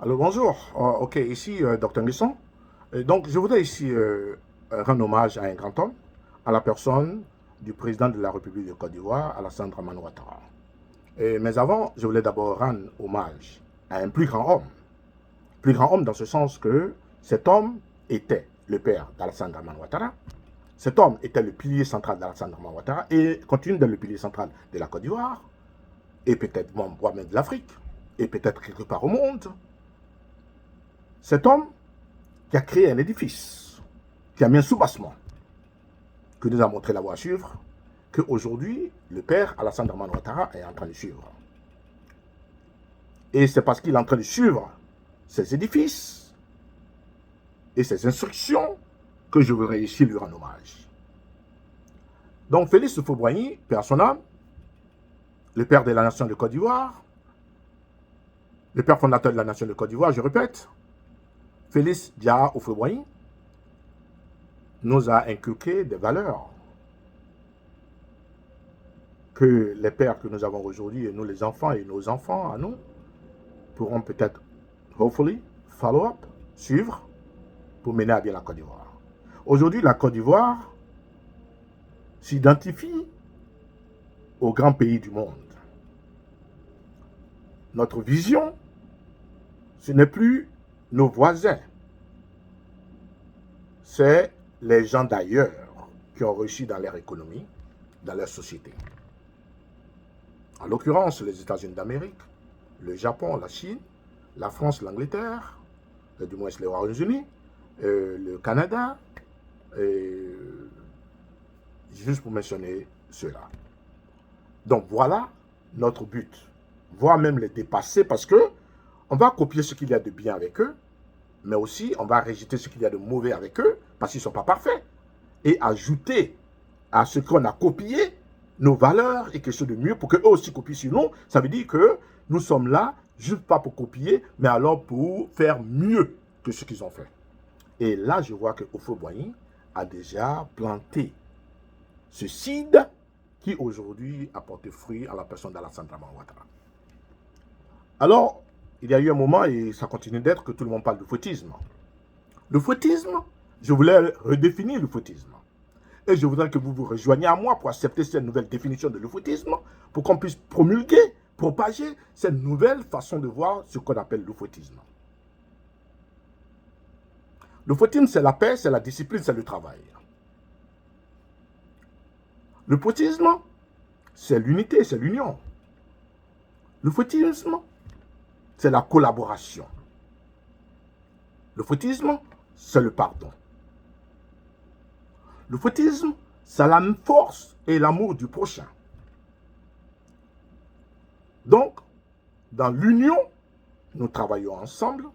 Alors bonjour, ok, ici Dr Nguesson. Donc je voudrais ici rendre hommage à un grand homme, à la personne du président de la République de Côte d'Ivoire, Alassane Dramane Ouattara. Mais avant, je voulais d'abord rendre hommage à un plus grand homme. Plus grand homme dans ce sens que cet homme était le père d'Alassane Dramane Ouattara. Cet homme était le pilier central d'Alassane Dramane Ouattara et continue d'être le pilier central de la Côte d'Ivoire, et peut-être même de l'Afrique, et peut-être quelque part au monde. Cet homme qui a créé un édifice, qui a mis un soubassement, que nous a montré la voie à suivre, qu'aujourd'hui, le père Alassane Dramane Ouattara est en train de suivre. Et c'est parce qu'il est en train de suivre ces édifices et ces instructions que je voudrais ici lui rendre hommage. Donc Félix Houphouët-Boigny, père à son âme, le père de la nation de Côte d'Ivoire, le père fondateur de la nation de Côte d'Ivoire, je répète, Félix Dia Houphouët-Boigny, nous a inculqué des valeurs que les pères que nous avons aujourd'hui, et nous les enfants et nos enfants à nous, pourront peut-être, hopefully, follow up, suivre, pour mener à bien la Côte d'Ivoire. Aujourd'hui, la Côte d'Ivoire s'identifie aux grands pays du monde. Notre vision, ce n'est plus nos voisins, c'est les gens d'ailleurs qui ont réussi dans leur économie, dans leur société. En l'occurrence, les États-Unis d'Amérique, le Japon, la Chine, la France, l'Angleterre, du moins les États-Unis, le Canada, juste pour mentionner cela. Donc voilà notre but, voire même les dépasser, parce que on va copier ce qu'il y a de bien avec eux, mais aussi on va rejeter ce qu'il y a de mauvais avec eux, parce qu'ils ne sont pas parfaits, et ajouter à ce qu'on a copié nos valeurs et quelque chose de mieux pour qu'eux aussi copient sur nous. Ça veut dire que nous sommes là, juste pas pour copier, mais alors pour faire mieux que ce qu'ils ont fait. Et là, je vois que Houphouët-Boigny a déjà planté ce seed qui aujourd'hui a porté fruit à la personne d'Alassane Dramane Ouattara. Alors, il y a eu un moment, et ça continue d'être, que tout le monde parle de fouettisme. Le fouettisme, je voulais redéfinir le fouettisme. Et je voudrais que vous vous rejoigniez à moi pour accepter cette nouvelle définition de l'euphotisme, pour qu'on puisse promulguer, propager cette nouvelle façon de voir ce qu'on appelle l'euphotisme. L'euphotisme, c'est la paix, c'est la discipline, c'est le travail. L'euphotisme, c'est l'unité, c'est l'union. L'euphotisme, c'est la collaboration. L'euphotisme, c'est le pardon. Le fouettisme, c'est la force et l'amour du prochain. Donc, dans l'union, nous travaillons ensemble,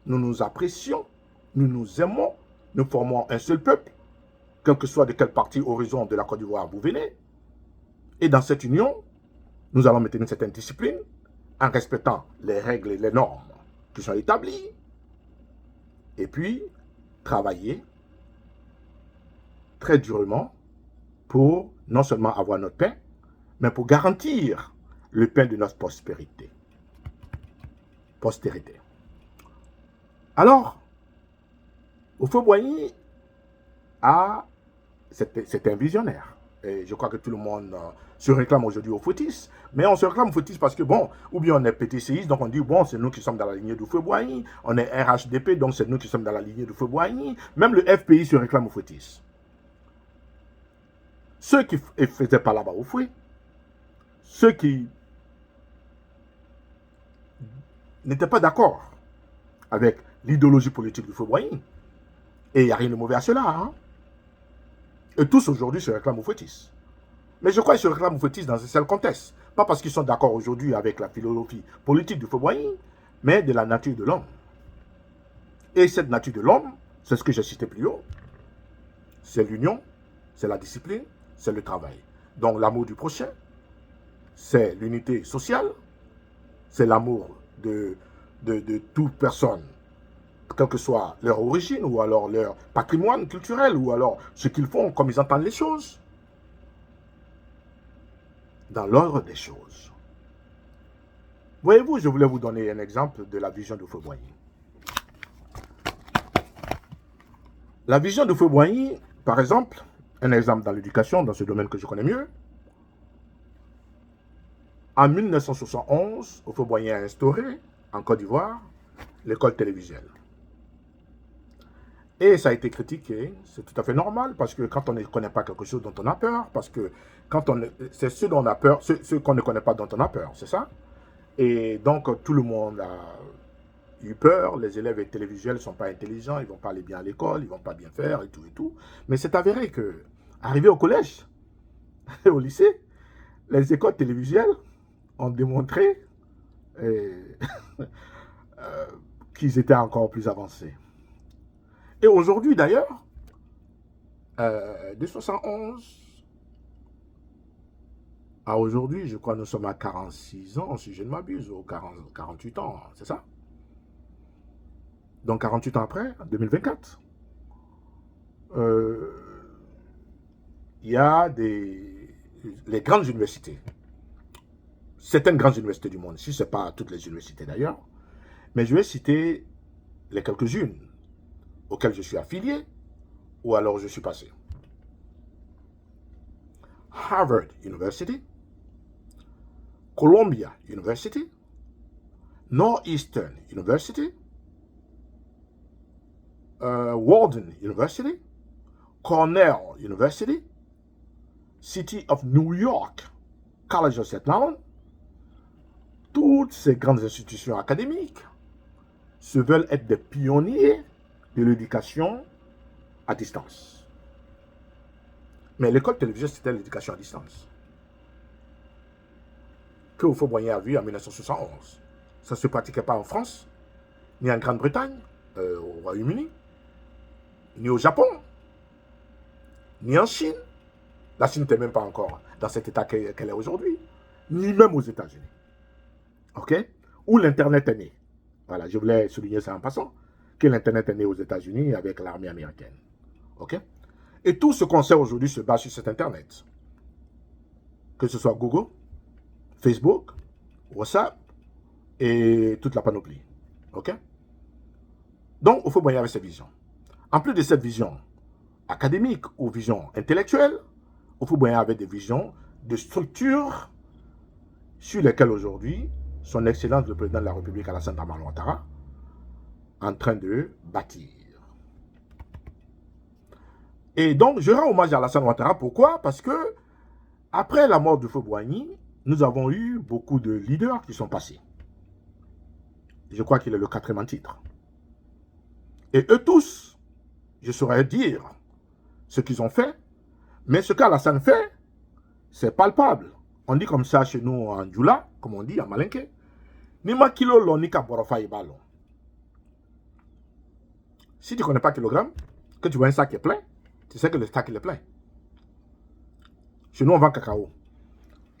nous nous apprécions, nous nous aimons, nous formons un seul peuple, quel que soit de quelle partie horizon de la Côte d'Ivoire vous venez. Et dans cette union, nous allons maintenir une certaine discipline en respectant les règles et les normes qui sont établies. Et puis, travailler très durement pour non seulement avoir notre pain, mais pour garantir le pain de notre postérité. Alors, Houphouët-Boigny c'est un visionnaire. Et je crois que tout le monde se réclame aujourd'hui au fouettistes. Mais on se réclame au fouettistes parce que, bon, ou bien on est PTCiste, donc on dit, bon, c'est nous qui sommes dans la lignée du Houphouët-Boigny. On est RHDP, donc c'est nous qui sommes dans la lignée du Houphouët-Boigny. Même le FPI se réclame au fouettistes. Ceux qui ne faisaient pas là-bas au fouet, ceux qui n'étaient pas d'accord avec l'idéologie politique du Houphouët-Boigny, et il n'y a rien de mauvais à cela, hein? Et tous aujourd'hui se réclament au fouettistes. Mais je crois qu'ils se réclament au fouettistes dans un seul contexte. Pas parce qu'ils sont d'accord aujourd'hui avec la philosophie politique du Houphouët-Boigny, mais de la nature de l'homme. Et cette nature de l'homme, c'est ce que j'ai cité plus haut. C'est l'union, c'est la discipline, c'est le travail. Donc l'amour du prochain, c'est l'unité sociale, c'est l'amour de toute personne, quelle que soit leur origine, ou alors leur patrimoine culturel, ou alors ce qu'ils font, comme ils entendent les choses, dans l'ordre des choses. Voyez-vous, je voulais vous donner un exemple de la vision de Houphouët-Boigny. La vision de Houphouët-Boigny, par exemple, un exemple dans l'éducation, dans ce domaine que je connais mieux. En 1971, Houphouët-Boigny a instauré, en Côte d'Ivoire, l'école télévisuelle. Et ça a été critiqué, c'est tout à fait normal, parce que quand on ne connaît pas quelque chose dont on a peur, parce que c'est ce dont on a peur, ce qu'on ne connaît pas dont on a peur, c'est ça? Et donc tout le monde a eu peur, les élèves télévisuels ne sont pas intelligents, ils ne vont pas aller bien à l'école, ils ne vont pas bien faire et tout et tout. Mais c'est avéré que, arrivé au collège et au lycée, les écoles télévisuelles ont démontré qu'ils étaient encore plus avancés. Et aujourd'hui d'ailleurs, de 71 à aujourd'hui, je crois que nous sommes à 46 ans, si je ne m'abuse, ou 48 ans, c'est ça? Donc 48 ans après, en 2024, il y a les grandes universités, certaines grandes universités du monde, si ce n'est pas toutes les universités d'ailleurs, mais je vais citer les quelques-unes auxquelles je suis affilié ou alors je suis passé. Harvard University, Columbia University, Northeastern University, Walden University, Cornell University, City of New York, College of St. Lawrence, toutes ces grandes institutions académiques se veulent être des pionniers de l'éducation à distance. Mais l'école télévisuelle, c'était l'éducation à distance. Que Houphouët-Boigny a vu en 1971. Ça ne se pratiquait pas en France, ni en Grande-Bretagne, au Royaume-Uni, ni au Japon, ni en Chine. La Chine n'était même pas encore dans cet état qu'elle est aujourd'hui, ni même aux États-Unis. OK? Où l'Internet est né. Voilà, je voulais souligner ça en passant, que l'Internet est né aux États-Unis avec l'armée américaine. OK? Et tout ce qu'on sait aujourd'hui se base sur cet Internet. Que ce soit Google, Facebook, WhatsApp et toute la panoplie. OK? Donc, Houphouët-Boigny avait cette vision. En plus de cette vision académique ou vision intellectuelle, Houphouët-Boigny avait des visions de structure sur lesquelles aujourd'hui, son Excellence le Président de la République, Alassane Dramane Ouattara, est en train de bâtir. Et donc, je rends hommage à Alassane Ouattara. Pourquoi? Parce que, après la mort de Houphouët-Boigny, nous avons eu beaucoup de leaders qui sont passés. Je crois qu'il est le 4e en titre. Et eux tous, je saurais dire ce qu'ils ont fait, mais ce qu'Alassane fait, c'est palpable. On dit comme ça chez nous en Djoula, comme on dit en Malinké. Ni ma kilo lo ni ka borofa ibalo. Si tu ne connais pas kilogramme, que tu vois un sac qui est plein, tu sais que le sac il est plein. Chez nous, on vend cacao.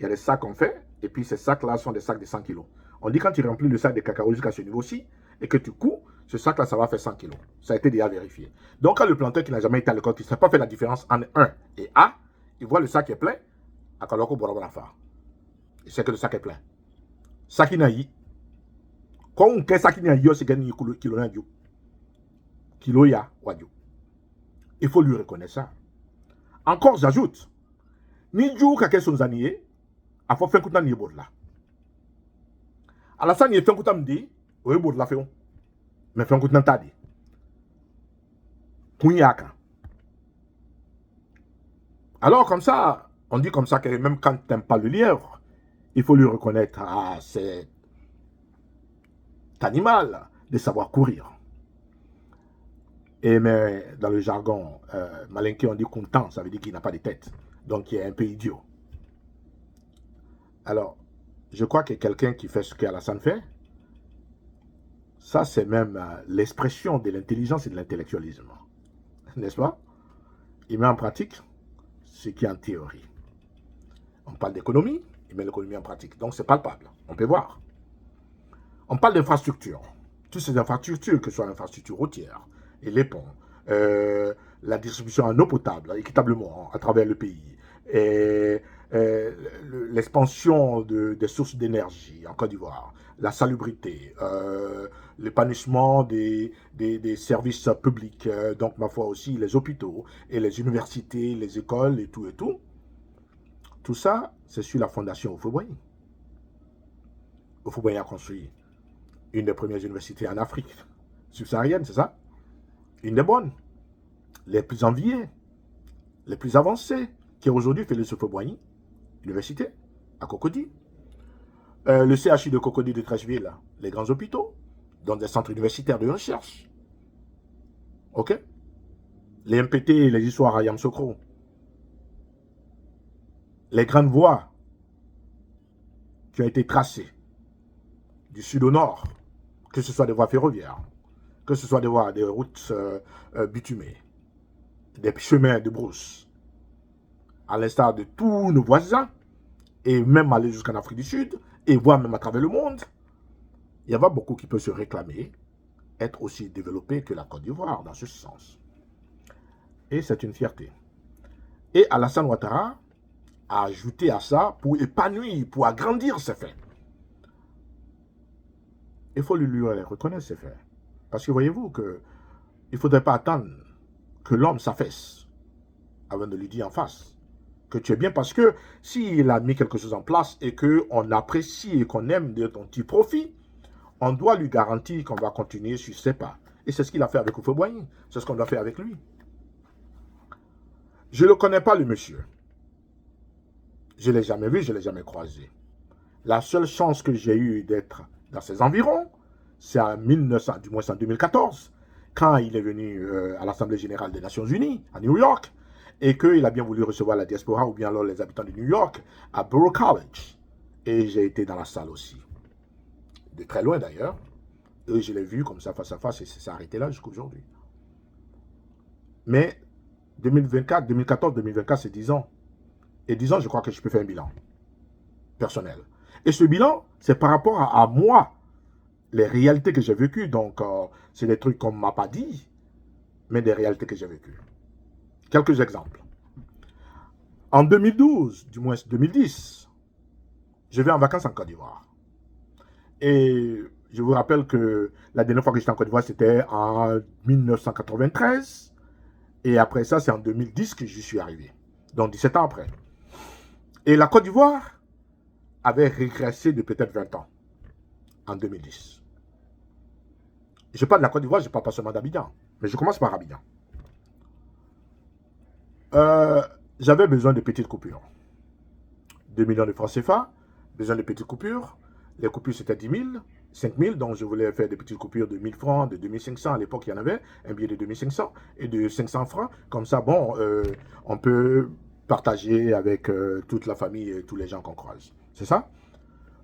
Il y a des sacs qu'on fait, et puis ces sacs-là sont des sacs de 100 kilos. On dit quand tu remplis le sac de cacao jusqu'à ce niveau-ci, et que tu couds, ce sac-là, ça va faire 100 kilos. Ça a été déjà vérifié. Donc, quand le planteur qui n'a jamais été à l'école, qui ne sait pas fait la différence entre 1 et A, il voit le sac est plein, à Kaloko Borabarafa. Il sait que le sac est plein. Sakinayi. Quand on fait Sakinayi, c'est gagné kilo na dio. Kilo ya wadio. Il faut lui reconnaître ça. Encore, j'ajoute, ni djou kake son zaniye, a faut faire un coup de bod là. Alassane, il fait un coup de m'di, oui, bod là fait on. Mais fait un coup de n'entadi. Kounyaka. Alors, comme ça, on dit comme ça que même quand tu n'aimes pas le lièvre, il faut lui reconnaître à cet animal de savoir courir. Et mais dans le jargon malinké, on dit content, ça veut dire qu'il n'a pas de tête. Donc il est un peu idiot. Alors, je crois que quelqu'un qui fait ce qu'Alassane fait, ça c'est même l'expression de l'intelligence et de l'intellectualisme. N'est-ce pas? Il met en pratique ce qui est en théorie. On parle d'économie, il met l'économie en pratique. Donc c'est palpable, on peut voir. On parle d'infrastructures. Toutes ces infrastructures, que ce soit l'infrastructure routière, et les ponts, la distribution en eau potable, équitablement à travers le pays, et l'expansion des sources d'énergie en Côte d'Ivoire, la salubrité, l'épanouissement des services publics, donc ma foi aussi les hôpitaux et les universités, les écoles et tout et tout. Tout ça, c'est sur la fondation Houphouët-Boigny. Houphouët-Boigny a construit une des premières universités en Afrique subsaharienne, c'est ça? Une des bonnes, les plus enviées, les plus avancées, qui aujourd'hui fait le Houphouët-Boigny, université, à Cocody. Le CHU de Cocody de Trècheville, les grands hôpitaux, dans des centres universitaires de recherche. Ok? Les MPT, les histoires à Yamoussoukro. Les grandes voies qui ont été tracées du sud au nord, que ce soit des voies ferroviaires, que ce soit des voies, des routes bitumées, des chemins de brousse, à l'instar de tous nos voisins, et même aller jusqu'en Afrique du Sud, et voire même à travers le monde, il y a pas beaucoup qui peuvent se réclamer, être aussi développé que la Côte d'Ivoire dans ce sens. Et c'est une fierté. Et Alassane Ouattara a ajouté à ça pour épanouir, pour agrandir ses faits. Il faut lui reconnaître ses faits. Parce que voyez-vous qu'il ne faudrait pas attendre que l'homme s'affaisse avant de lui dire en face que tu es bien, parce que s'il a mis quelque chose en place et qu'on apprécie et qu'on aime de ton petit profit, on doit lui garantir qu'on va continuer sur ses pas. Et c'est ce qu'il a fait avec Houphouët-Boigny. C'est ce qu'on doit faire avec lui. Je ne le connais pas, le monsieur. Je ne l'ai jamais vu, je ne l'ai jamais croisé. La seule chance que j'ai eue d'être dans ses environs, c'est en 2014, quand il est venu à l'Assemblée Générale des Nations Unies, à New York, et qu'il a bien voulu recevoir la diaspora, ou bien alors les habitants de New York, à Borough College. Et j'ai été dans la salle aussi. De très loin d'ailleurs. Et je l'ai vu comme ça, face à face, et c'est arrêté là jusqu'à aujourd'hui. Mais 2024, 2014, 2024, c'est 10 ans. Et 10 ans, je crois que je peux faire un bilan personnel. Et ce bilan, c'est par rapport à moi, les réalités que j'ai vécues. Donc, c'est des trucs qu'on ne m'a pas dit, mais des réalités que j'ai vécues. Quelques exemples. En 2012, du moins 2010, je vais en vacances en Côte d'Ivoire. Et je vous rappelle que la dernière fois que j'étais en Côte d'Ivoire, c'était en 1993. Et après ça, c'est en 2010 que j'y suis arrivé. Donc, 17 ans après. Et la Côte d'Ivoire avait régressé de peut-être 20 ans en 2010. Je parle de la Côte d'Ivoire, je ne parle pas seulement d'Abidjan. Mais je commence par Abidjan. J'avais besoin de petites coupures. 2 millions de francs CFA, besoin de petites coupures. Les coupures, c'était 10 000, 5 000. Donc, je voulais faire des petites coupures de 1000 francs, de 2500. À l'époque, il y en avait un billet de 2500 et de 500 francs. Comme ça, bon, on peut partager avec toute la famille et tous les gens qu'on croise. C'est ça?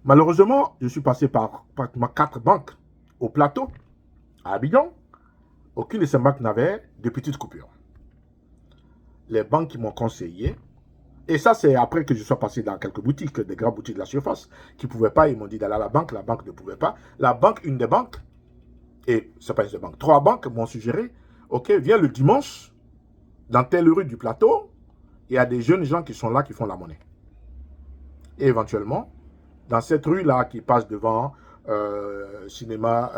Malheureusement, je suis passé par pratiquement 4 banques au plateau, à Abidjan. Aucune de ces banques n'avait de petites coupures. Les banques qui m'ont conseillé, et ça c'est après que je sois passé dans quelques boutiques, des grandes boutiques de la surface, qui ne pouvaient pas, ils m'ont dit d'aller à la banque ne pouvait pas. La banque, une des banques, et c'est pas une des banques, 3 banques m'ont suggéré, ok, viens le dimanche, dans telle rue du plateau, il y a des jeunes gens qui sont là, qui font la monnaie. Et éventuellement, dans cette rue-là qui passe devant cinéma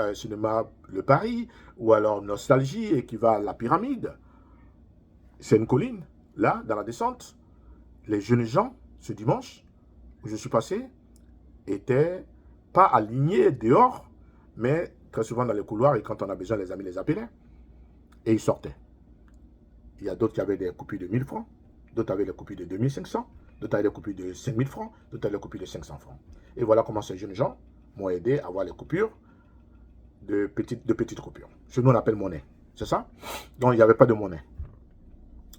Le Paris, ou alors Nostalgie, et qui va à la Pyramide, c'est une colline, là, dans la descente. Les jeunes gens, ce dimanche, où je suis passé, étaient pas alignés dehors, mais très souvent dans les couloirs, et quand on a besoin, les amis les appelaient, et ils sortaient. Il y a d'autres qui avaient des coupures de 1000 francs, d'autres avaient des coupures de 2500, d'autres avaient des coupures de 5000 francs, d'autres avaient des coupures de 500 francs. Et voilà comment ces jeunes gens m'ont aidé à avoir les coupures de petites coupures. Ce que nous on appelle monnaie. C'est ça? Donc il n'y avait pas de monnaie.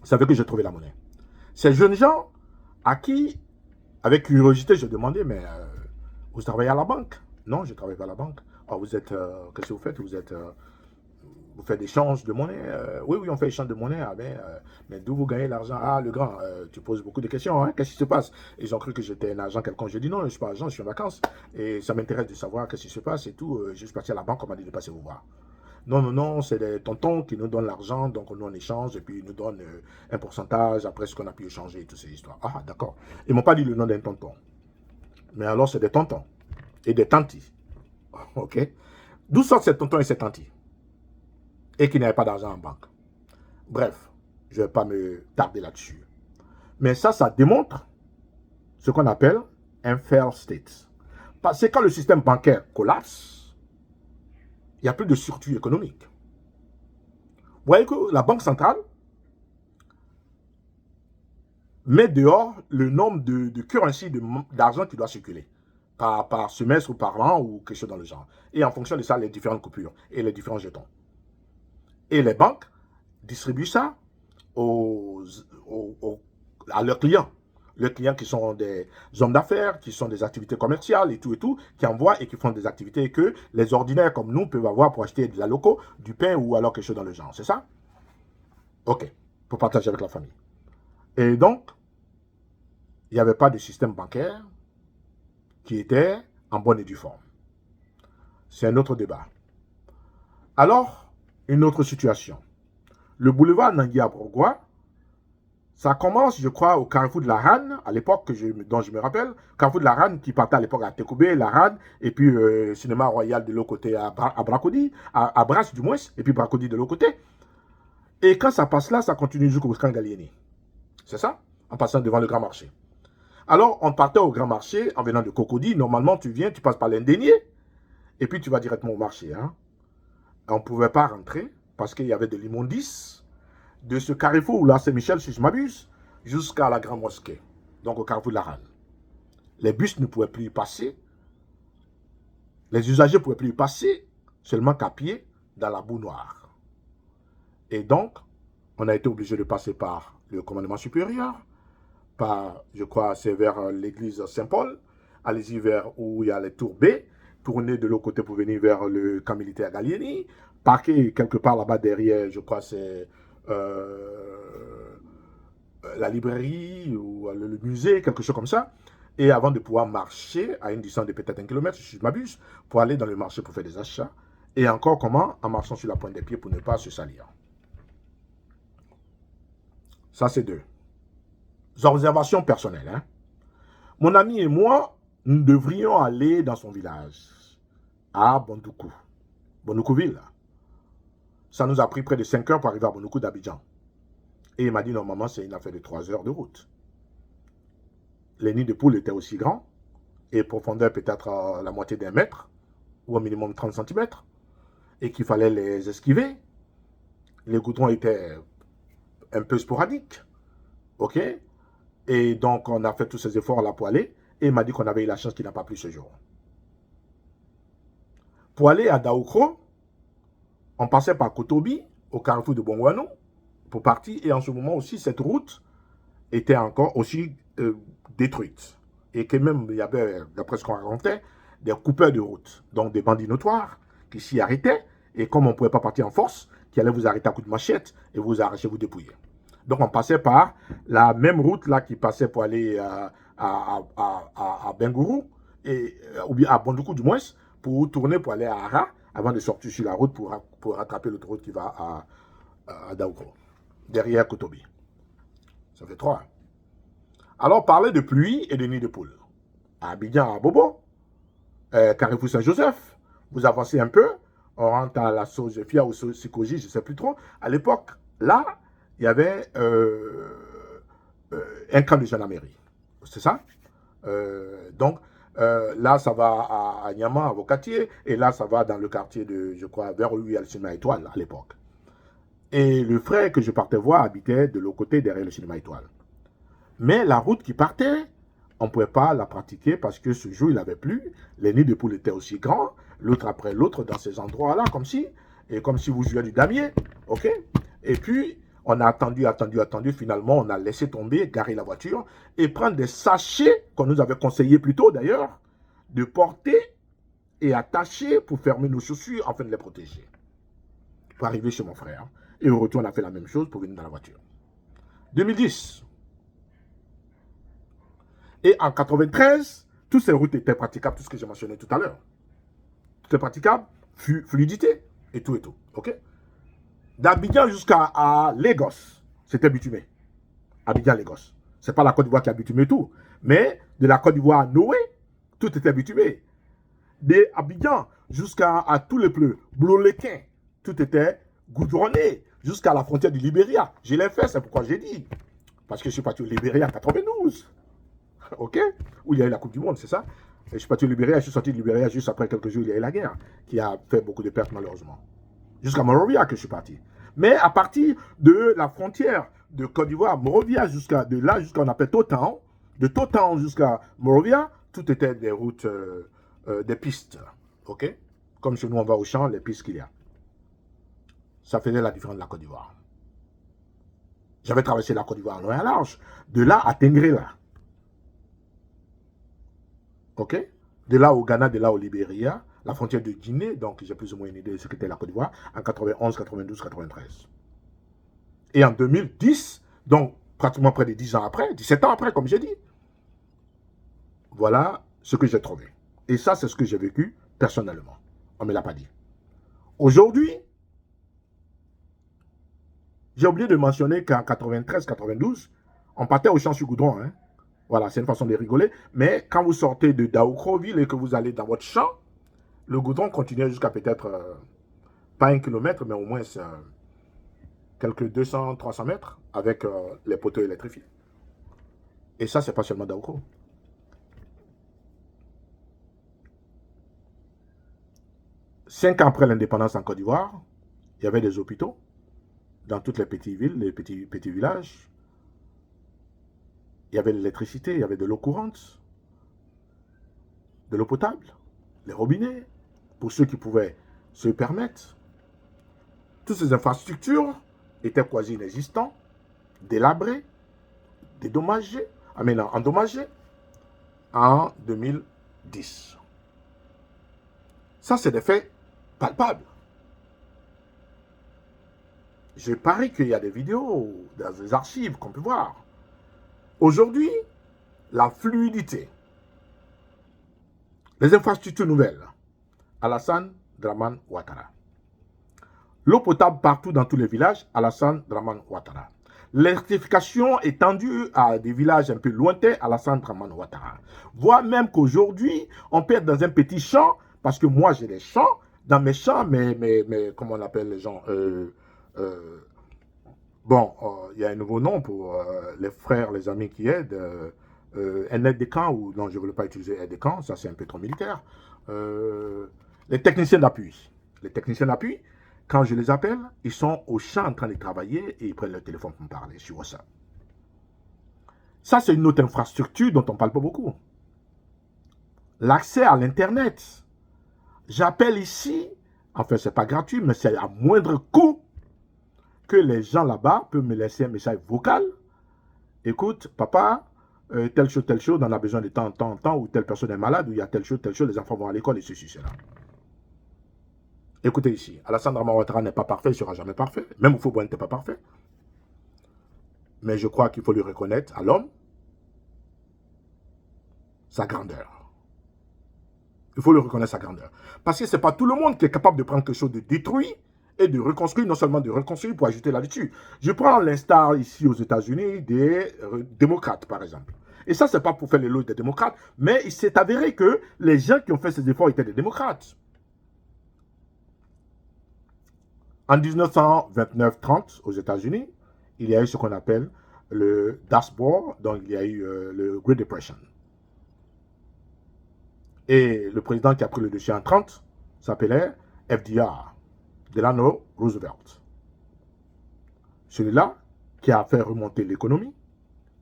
C'est avec que j'ai trouvé la monnaie. Ces jeunes gens à qui, avec curiosité, je demandais, mais vous travaillez à la banque? Non, je ne travaille pas à la banque. Oh, vous êtes, qu'est-ce que vous faites? Vous faites des échanges de monnaie? Oui, on fait échange de monnaie. Ah, mais d'où vous gagnez l'argent? Ah, le grand, tu poses beaucoup de questions. Hein? Qu'est-ce qui se passe? Ils ont cru que j'étais un agent quelconque. Je dis non, je ne suis pas agent, je suis en vacances. Et ça m'intéresse de savoir qu'est-ce qui se passe et tout. Je suis parti à la banque, on m'a dit de passer vous voir. Non, c'est des tontons qui nous donnent l'argent, donc nous on échange et puis ils nous donnent un pourcentage après ce qu'on a pu échanger et toutes ces histoires. Ah, d'accord. Ils ne m'ont pas dit le nom d'un tonton. Mais alors c'est des tontons et des tantis. Ok? D'où sortent ces tontons et ces tantis? Et qui n'avaient pas d'argent en banque. Bref, je ne vais pas me tarder là-dessus. Mais ça démontre ce qu'on appelle un failed state. Parce que quand le système bancaire collapse, il n'y a plus de surplus économique. Vous voyez que la Banque centrale met dehors le nombre de currency, d'argent qui doit circuler par semestre ou par an ou quelque chose dans le genre. Et en fonction de ça, les différentes coupures et les différents jetons. Et les banques distribuent ça à leurs clients. Leurs clients qui sont des hommes d'affaires, qui sont des activités commerciales et tout, qui envoient et qui font des activités que les ordinaires comme nous peuvent avoir pour acheter de la loco, du pain ou alors quelque chose dans le genre. C'est ça? Ok. Pour partager avec la famille. Et donc, il n'y avait pas de système bancaire qui était en bonne et due forme. C'est un autre débat. Alors, une autre situation. Le boulevard Nangui-Abrogwa, ça commence, je crois, au carrefour de la Ranne, à l'époque dont je me rappelle. Carrefour de la Ranne qui partait à l'époque à Tekoubé, la Ranne, et puis Cinéma Royal de l'autre côté à Bracody, à Brasse du moins, et puis Bracody de l'autre côté. Et quand ça passe là, ça continue jusqu'au Camp Gallieni. C'est ça? En passant devant le Grand Marché. Alors, on partait au Grand Marché en venant de Cocody. Normalement, tu viens, tu passes par l'Indénier, et puis tu vas directement au marché. Hein. On ne pouvait pas rentrer parce qu'il y avait de l'immondice de ce carrefour là, Saint-Michel, si je m'abuse, jusqu'à la Grande Mosquée, donc au carrefour de la Ranne. Les bus ne pouvaient plus y passer, les usagers ne pouvaient plus y passer, seulement qu'à pied dans la boue noire. Et donc, on a été obligé de passer par le commandement supérieur, par, je crois, c'est vers l'église Saint-Paul, allez-y vers où il y a les tours B, tournez de l'autre côté pour venir vers le camp militaire Gallieni, parquez quelque part là-bas derrière, je crois, c'est la librairie ou le musée, quelque chose comme ça, et avant de pouvoir marcher à une distance de peut-être 1 kilomètre, si je m'abuse, pour aller dans le marché pour faire des achats, et encore comment? En marchant sur la pointe des pieds pour ne pas se salir. Ça, c'est deux observations personnelles. Hein. Mon ami et moi, nous devrions aller dans son village, à Bondoukou, Bondoukouville. Ça nous a pris près de 5 heures pour arriver à Bondoukou d'Abidjan. Et il m'a dit, normalement, c'est une affaire de 3 heures de route. Les nids de poules étaient aussi grands, et profondeur peut-être la moitié d'1 mètre, ou au minimum 30 cm, et qu'il fallait les esquiver. Les goudrons étaient un peu sporadiques, ok? Et donc, on a fait tous ces efforts-là pour aller, et il m'a dit qu'on avait eu la chance qu'il n'a pas plu ce jour. Pour aller à Daoukro, on passait par Kotobi, au carrefour de Bongouanou, pour partir, et en ce moment aussi, cette route était encore aussi détruite. Et que même, il y avait, d'après ce qu'on racontait, des coupeurs de route, donc des bandits notoires, qui s'y arrêtaient, et comme on ne pouvait pas partir en force, qui allaient vous arrêter à coups de machette, et vous arracher, vous dépouiller. Donc on passait par la même route là qui passait pour aller à Bengourou, ou bien à Bondoukou du moins, pour tourner pour aller à Ara, avant de sortir sur la route pour rattraper l'autre route qui va à Daoukro, derrière Kotobi. Ça fait 3. Alors, parler de pluie et de nid de poule. À Abidjan, à Bobo, Carrefour Saint-Joseph, vous avancez un peu, on rentre à la Sojefia ou Sikoji, je ne sais plus trop. À l'époque, là, il y avait un camp de gendarmerie. C'est ça? Donc, là, ça va à Niama, à Vocatier, et là, ça va dans le quartier de, je crois, vers où il y a le cinéma Étoile à l'époque. Et le frère que je partais voir habitait de l'autre côté, derrière le cinéma Étoile. Mais la route qui partait, on ne pouvait pas la pratiquer parce que ce jour, il n'avait plu. Les nids de poules étaient aussi grands, l'autre après l'autre, dans ces endroits-là, comme si vous jouiez du damier. OK? Et puis, on a attendu. Finalement, on a laissé tomber, garer la voiture et prendre des sachets qu'on nous avait conseillé plus tôt, d'ailleurs, de porter et attacher pour fermer nos chaussures afin de les protéger. Pour arriver chez mon frère. Et au retour, on a fait la même chose pour venir dans la voiture. 2010. Et en 93, toutes ces routes étaient praticables, tout ce que j'ai mentionné tout à l'heure. Tout est praticable, fluidité, et tout. OK? D'Abidjan jusqu'à Lagos, c'était bitumé. Abidjan, Lagos. Ce n'est pas la Côte d'Ivoire qui a bitumé tout. Mais de la Côte d'Ivoire à Noé, tout était bitumé. De Abidjan jusqu'à tous les bleus, Bloléquin, tout était goudronné, jusqu'à la frontière du Libéria. Je l'ai fait, c'est pourquoi j'ai dit. Parce que je suis parti au Libéria en 92. OK? Où il y a eu la Coupe du Monde, c'est ça? Et je suis parti au Libéria, je suis sorti du Libéria juste après quelques jours, il y a eu la guerre, qui a fait beaucoup de pertes malheureusement. Jusqu'à Monrovia que je suis parti. Mais à partir de la frontière de Côte d'Ivoire, Monrovia, jusqu'à de là, jusqu'à on appelle Totan, de Totan jusqu'à Monrovia, tout était des routes, des pistes. OK? Comme chez nous, on va au champ, les pistes qu'il y a. Ça faisait la différence de la Côte d'Ivoire. J'avais traversé la Côte d'Ivoire en long et en large. De là à Tengrela. OK? De là au Ghana, de là au Libéria, la frontière de Guinée, donc j'ai plus ou moins une idée de ce qu'était la Côte d'Ivoire, en 91, 92, 93. Et en 2010, donc pratiquement près de 10 ans après, 17 ans après, comme j'ai dit, voilà ce que j'ai trouvé. Et ça, c'est ce que j'ai vécu personnellement. On ne me l'a pas dit. Aujourd'hui, j'ai oublié de mentionner qu'en 93, 92, on partait au champ sur goudron. Hein. Voilà, c'est une façon de rigoler. Mais quand vous sortez de Daoukroville et que vous allez dans votre champ, le goudron continuait jusqu'à peut-être, pas 1 kilomètre, mais au moins quelques 200, 300 mètres avec les poteaux électrifiés. Et ça, c'est pas seulement Daoukro. Cinq ans après l'indépendance en Côte d'Ivoire, il y avait des hôpitaux dans toutes les petites villes, les petits villages. Il y avait l'électricité, il y avait de l'eau courante, de l'eau potable, les robinets, pour ceux qui pouvaient se permettre. Toutes ces infrastructures étaient quasi inexistantes, délabrées, dédommagées, endommagées en 2010. Ça, c'est des faits palpables. Je parie qu'il y a des vidéos dans des archives qu'on peut voir. Aujourd'hui, la fluidité, les infrastructures nouvelles, Alassane Dramane Ouattara. L'eau potable partout dans tous les villages, Alassane Dramane Ouattara. L'électrification étendue à des villages un peu lointains, Alassane Dramane Ouattara. Voire même qu'aujourd'hui, on peut être dans un petit champ, parce que moi j'ai des champs, dans mes champs, mais comment on appelle les gens bon, il y a un nouveau nom pour les frères, les amis qui aident. Un aide de camp, ou non, je ne voulais pas utiliser aide de camp, ça c'est un peu trop militaire. Les techniciens d'appui. Les techniciens d'appui, quand je les appelle, ils sont au champ en train de travailler et ils prennent leur téléphone pour me parler sur WhatsApp. Ça, c'est une autre infrastructure dont on ne parle pas beaucoup. L'accès à l'Internet. J'appelle ici, enfin, ce n'est pas gratuit, mais c'est à moindre coût que les gens là-bas peuvent me laisser un message vocal. Écoute, papa, telle chose, on a besoin de temps, ou telle personne est malade, ou il y a telle chose, les enfants vont à l'école, et ceci, cela. Écoutez ici, Alassane Dramane Ouattara n'est pas parfait, il ne sera jamais parfait. Même Houphouët n'était pas parfait. Mais je crois qu'il faut lui reconnaître à l'homme sa grandeur. Il faut lui reconnaître sa grandeur. Parce que ce n'est pas tout le monde qui est capable de prendre quelque chose de détruit et de reconstruire, non seulement de reconstruire pour ajouter là-dessus. Je prends l'instar ici aux États-Unis des démocrates, par exemple. Et ça, ce n'est pas pour faire l'éloge des démocrates, mais il s'est avéré que les gens qui ont fait ces efforts étaient des démocrates. En 1929-30, aux États-Unis, il y a eu ce qu'on appelle le Dust Bowl, donc il y a eu le Great Depression. Et le président qui a pris le dessus en 30 s'appelait FDR, Delano Roosevelt. Celui-là qui a fait remonter l'économie,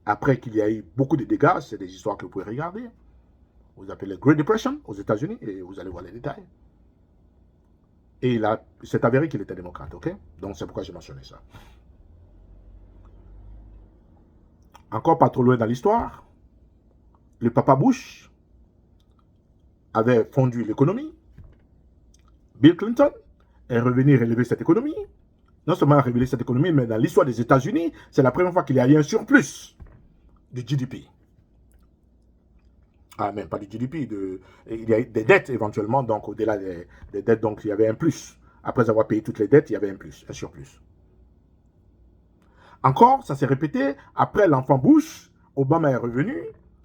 après qu'il y a eu beaucoup de dégâts, c'est des histoires que vous pouvez regarder. Vous appelez Great Depression aux États-Unis et vous allez voir les détails. Et il s'est avéré qu'il était démocrate, ok? Donc c'est pourquoi j'ai mentionné ça. Encore pas trop loin dans l'histoire, le papa Bush avait fondu l'économie. Bill Clinton est revenu relever cette économie. Non seulement révéler cette économie, mais dans l'histoire des États-Unis, c'est la première fois qu'il y a eu un surplus du GDP. Ah, même pas du GDP, il y a eu des dettes éventuellement, donc au-delà des dettes, donc il y avait un plus. Après avoir payé toutes les dettes, il y avait un plus, un surplus. Encore, ça s'est répété, après l'enfant Bush, Obama est revenu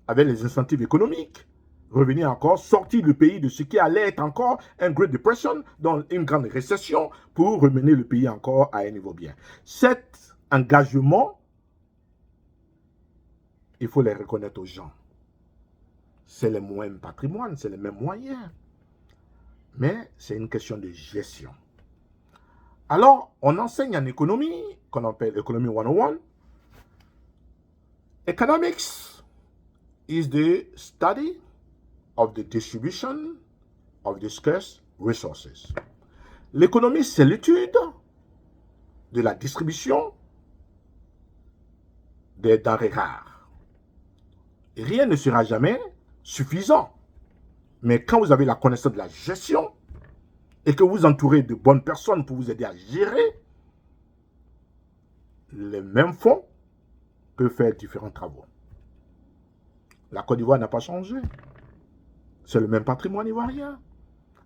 avec les incentives économiques revenir encore, sortir le pays de ce qui allait être encore un Great Depression, dans une grande récession, pour remener le pays encore à un niveau bien. Cet engagement, il faut les reconnaître aux gens. C'est le même patrimoine, c'est les mêmes moyens. Mais c'est une question de gestion. Alors, on enseigne en économie, qu'on appelle Economy 101. Economics is the study of the distribution of the scarce resources. L'économie, c'est l'étude de la distribution des denrées rares. Rien ne sera jamais suffisant. Mais quand vous avez la connaissance de la gestion et que vous entourez de bonnes personnes pour vous aider à gérer, les mêmes fonds peuvent faire différents travaux. La Côte d'Ivoire n'a pas changé. C'est le même patrimoine ivoirien.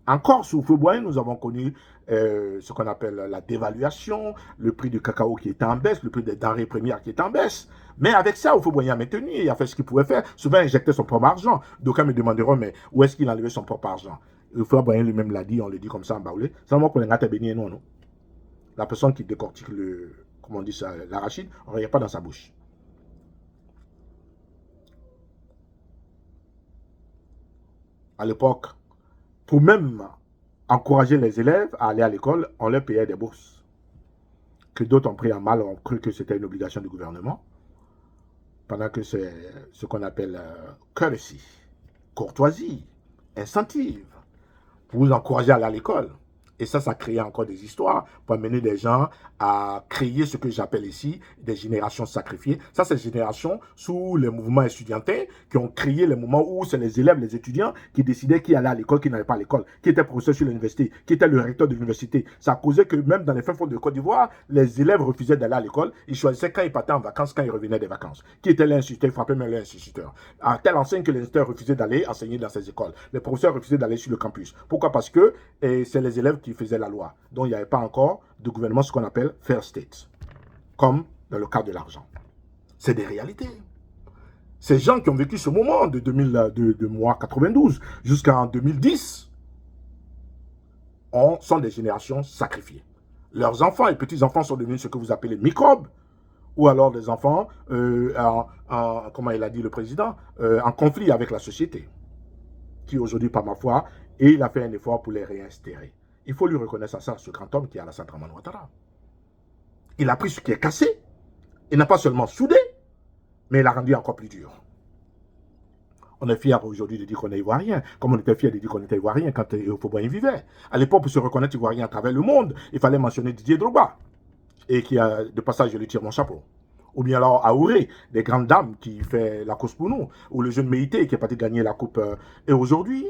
Encore sous Houphouët-Boigny, nous avons connu ce qu'on appelle la dévaluation, le prix du cacao qui était en baisse, le prix des denrées premières qui est en baisse. Mais avec ça, Houphouët-Boigny a maintenu et a fait ce qu'il pouvait faire. Souvent, il injectait son propre argent. D'aucuns me demanderont, mais où est-ce qu'il a enlevé son propre argent? Houphouët-Boigny lui-même l'a dit, on le dit comme ça en baoulé. C'est moi pour les gâteaux bénis, non. La personne qui décortique comment on dit ça, l'arachide, on ne regarde pas dans sa bouche. À l'époque, pour même encourager les élèves à aller à l'école, on leur payait des bourses. Que d'autres ont pris en mal, ont cru que c'était une obligation du gouvernement. Pendant que c'est ce qu'on appelle courtesy, courtoisie, incentive, pour vous encourager à aller à l'école. Et ça crée encore des histoires pour amener des gens à créer ce que j'appelle ici des générations sacrifiées. Ça, c'est des générations sous les mouvements estudiantins qui ont créé les moments où c'est les élèves, les étudiants qui décidaient qui allait à l'école, qui n'allait pas à l'école, qui était professeur sur l'université, qui était le recteur de l'université. Ça a causé que même dans les fins fonds de Côte d'Ivoire, les élèves refusaient d'aller à l'école. Ils choisissaient quand ils partaient en vacances, quand ils revenaient des vacances. Qui était l'instituteur? Ils frappaient même l'instituteur. À telle enseigne que les instituteurs refusaient d'aller enseigner dans ces écoles. Les professeurs refusaient d'aller sur le campus. Pourquoi? Parce que c'est les élèves qui faisaient la loi. Donc il n'y avait pas encore de gouvernement, ce qu'on appelle fair state, comme dans le cas de l'argent. C'est des réalités. Ces gens qui ont vécu ce moment de moi 92 jusqu'en 2010 sont des générations sacrifiées. Leurs enfants et petits-enfants sont devenus ce que vous appelez microbes, ou alors des enfants, comment il a dit le président, en conflit avec la société, qui aujourd'hui, par ma foi, et il a fait un effort pour les réinsérer. Il faut lui reconnaître ça, ce grand homme qui est Alassane Dramane Ouattara. Il a pris ce qui est cassé, il n'a pas seulement soudé, mais il l'a rendu encore plus dur. On est fiers aujourd'hui de dire qu'on est ivoirien, comme on était fiers de dire qu'on était ivoirien quand Houphouët-Boigny vivait. À l'époque, pour se reconnaître ivoirien à travers le monde, il fallait mentionner Didier Drogba, et qui a, de passage, je lui tire mon chapeau. Ou bien alors Aouré, des grandes dames qui fait la course pour nous, ou le jeune Méité qui est parti gagner la coupe. Et aujourd'hui,